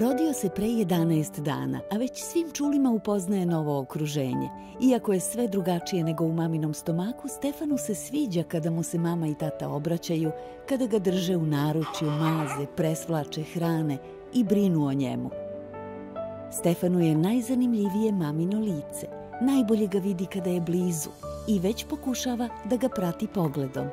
Rodio se pre 11 dana, a već svim čulima upoznaje novo okruženje. Iako je sve drugačije nego u maminom stomaku, Stefanu se sviđa kada mu se mama i tata obraćaju, kada ga drže u naručju, maze, presvlače, hrane i brinu o njemu. Stefanu je najzanimljivije mamino lice. Najbolje ga vidi kada je blizu i već pokušava da ga prati pogledom.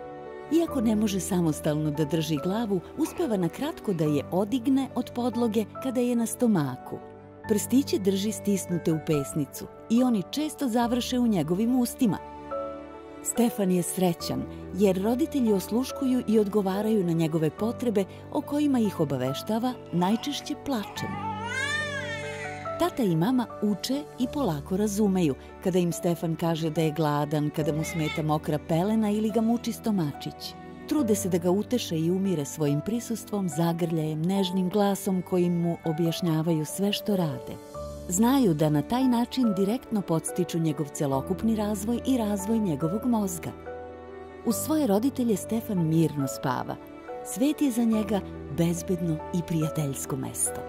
Iako ne može samostalno da drži glavu, uspeva na kratko da je odigne od podloge kada je na stomaku. Prstiće drži stisnute u pesnicu i oni često završe u njegovim ustima. Stefan je srećan jer roditelji osluškuju i odgovaraju na njegove potrebe o kojima ih obaveštava najčešće plačem. Tata i mama uče i polako razumeju kada im Stefan kaže da je gladan, kada mu smeta mokra pelena ili ga muči stomačić. Trude se da ga uteše i umire svojim prisustvom, zagrljajem, nežnim glasom kojim mu objašnjavaju sve što rade. Znaju da na taj način direktno podstiču njegov celokupni razvoj i razvoj njegovog mozga. Uz svoje roditelje Stefan mirno spava. Svet je za njega bezbedno i prijateljsko mesto.